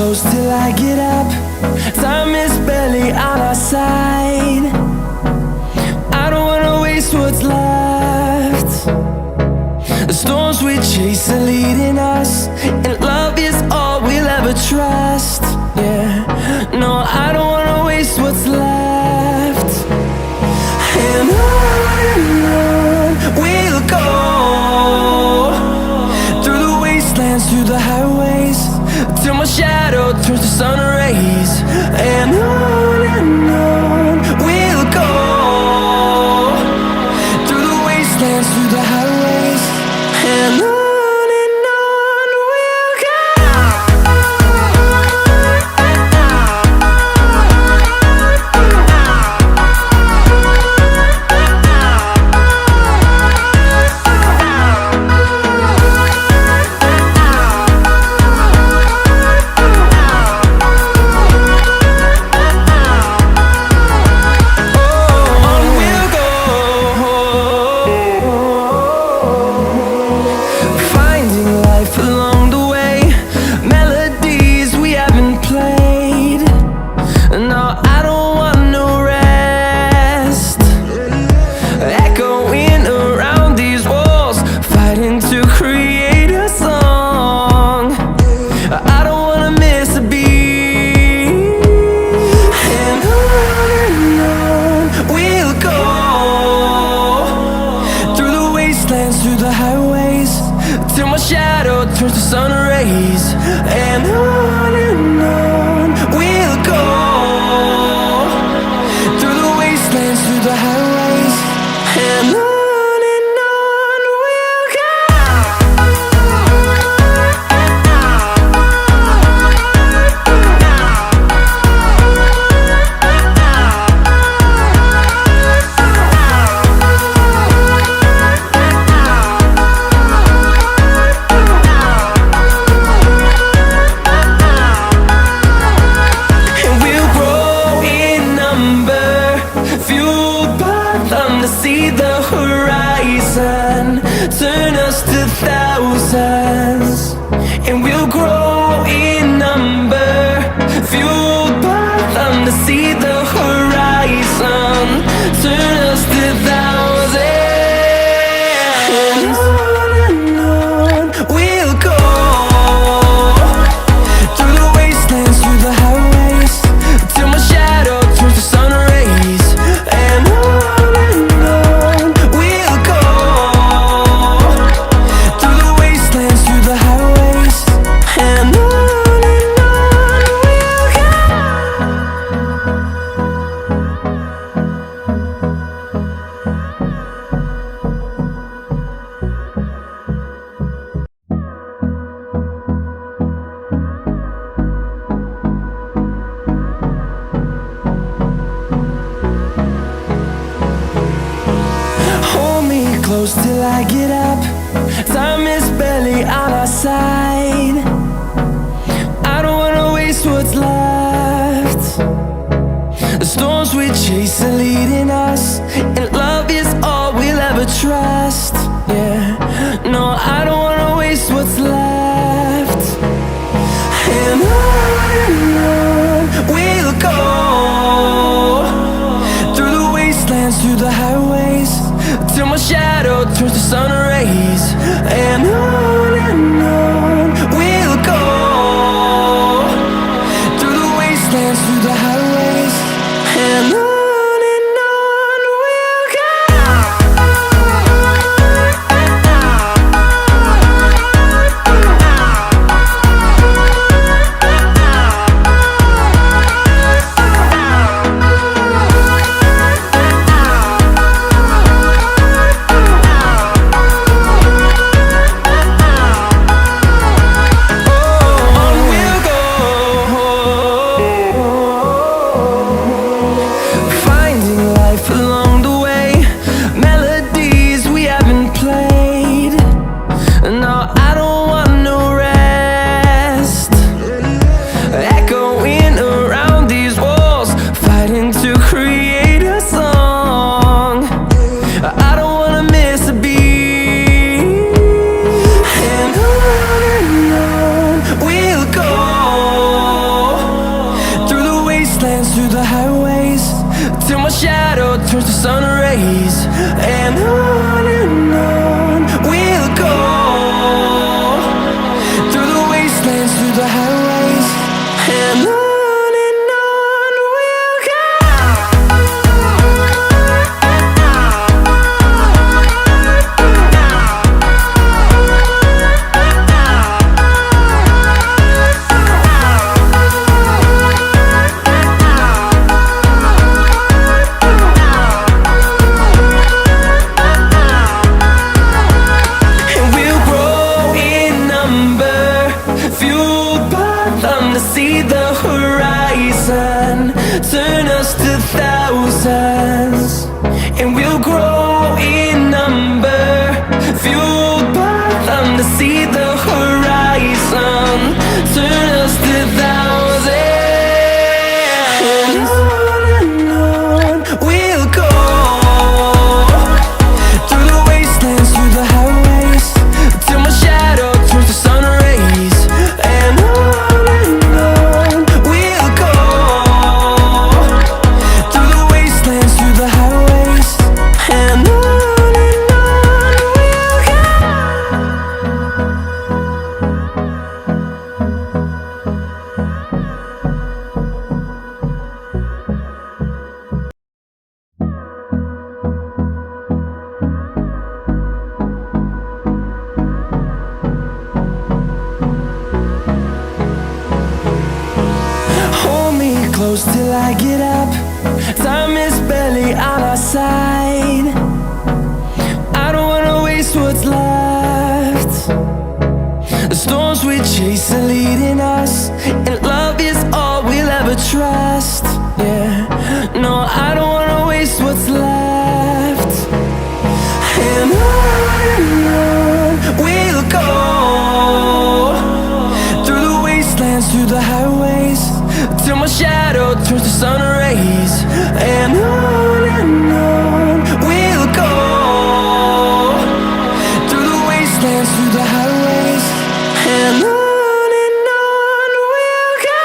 close till I get up. Time is barely on our side. I don't wanna waste what's left. The storms we chase are leading us, and love is all we'll ever trust. Yeah, no, I don't wanna waste what's left. And on we'll go, through the wastelands, through the highways, till my shadow turns to sun rays. And on we'll go, through the wastelands, through the highways, and on we'll go. Through the highways, till my shadow turns to sun rays. And on we'll go, through the wastelands, through the highways, and on we'll go. See the horizon turn us to thousands, and we'll grow in number, fueled by them to see the horizon turn us to thousands. And on we'll go, through the wastelands, through the highways, till my shadow turns to sun rays. And close till I get up. Time is barely on our side. I don't wanna waste what's left. The storms we chase are leading us, and love is all we'll ever trust. Yeah, no, I don't wanna waste what's left. And on we'll go, through the wastelands, through the highways, till my shadow turns to sun rays. And on we'll go, through the wastelands, through the highways, and on we'll go. we'll go. wastelands, through the highways, till my shadow turns to sun rays. And on we'll go, through the wastelands, through the highways, and on we'll go. See the horizon turn us to thousands, and we'll grow in number, fueled by them to see the horizon turn us to thousands. And on we'll go, through the wastelands, through the highways, till my shadow turns to sun rays. And close till I get up. Time is barely on our side. I don't wanna waste what's left. The storms we chase are leading us, and love is all we'll ever trust. Yeah, no, I don't wanna waste what's left. And on we'll go, through the wastelands, through the highways, till my shadow turns to sun rays. And on we'll go, through the wastelands, through the highways, and on we'll go.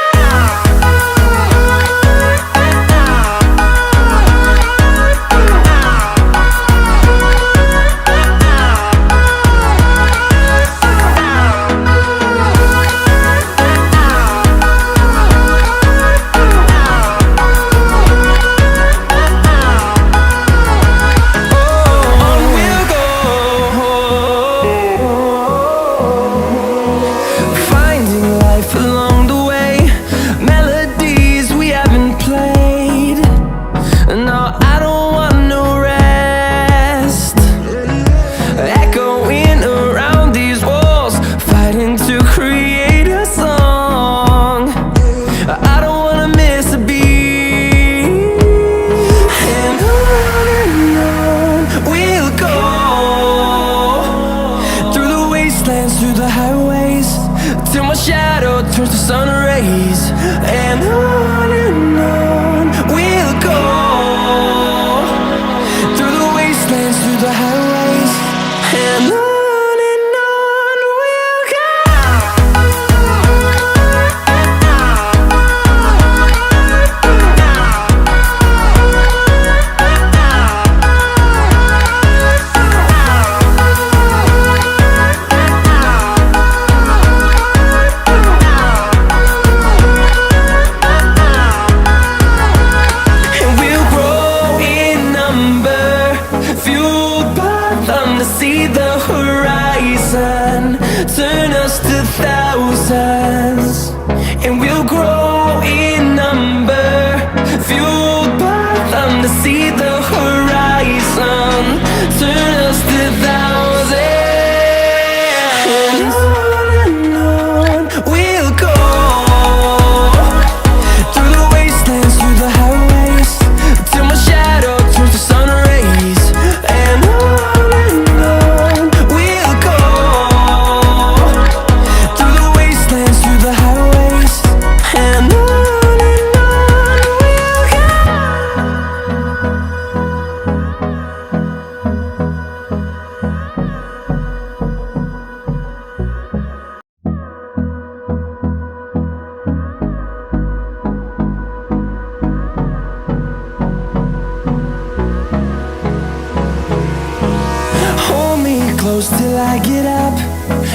close till I get up.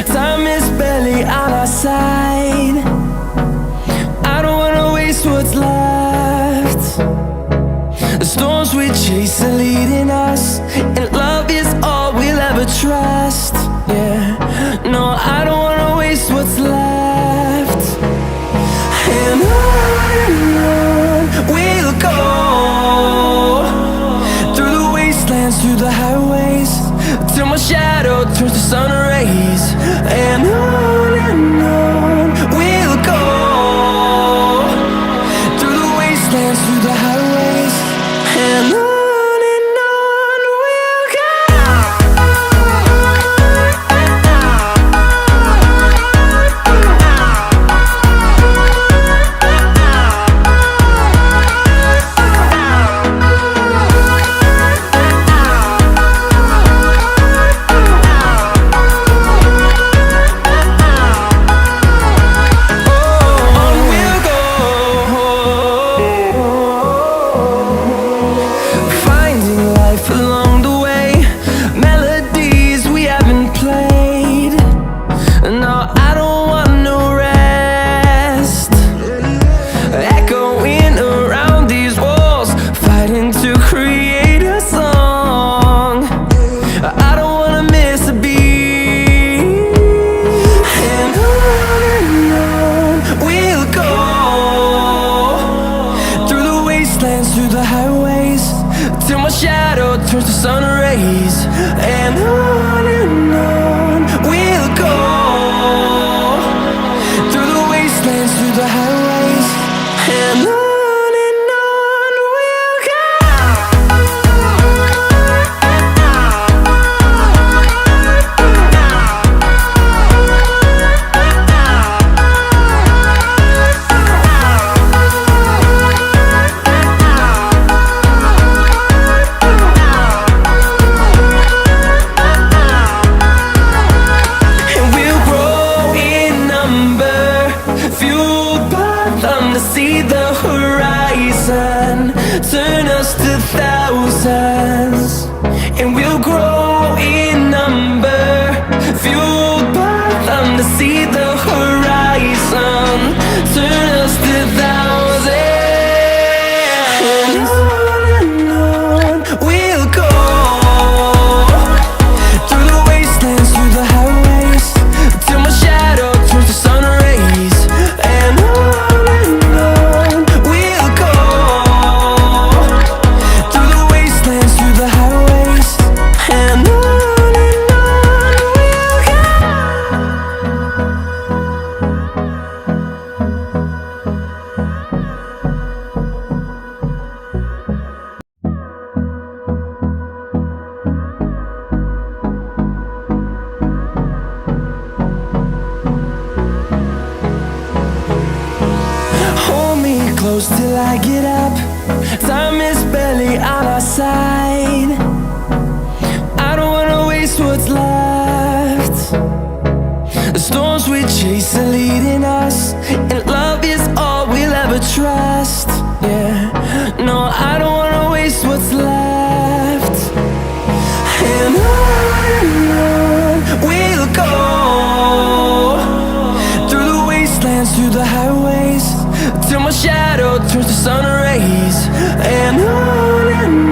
Time is barely on our side. I don't wanna waste what's left. The storms we chase are leading us, and love is all we'll ever trust. Yeah, no, I don't wanna waste what's left. And on we'll go, through the wastelands, through the highways, till my shadow turns to sun rays. And on we'll go, through the wastelands, through the highways, and on we'll go. Through the highways, till my shadow turns to sun rays. And on we'll go, through the wastelands, through the highways, and on we'll go. See the horizon, turn us to thousands, and we'll grow in number, fueled by them. To see the horizon, turn us to thousands, and on we'll go, through the wastelands, through the highways, till my shadow turns to sun rays. And close till I get up. Time is barely on our side. I don't wanna waste what's left. The storms we chase are leading us, and love is all we'll ever trust. Yeah, no, I don't wanna waste what's left. And on we'll go, through the wastelands, through the highways, till my shadow turns to sun rays. And on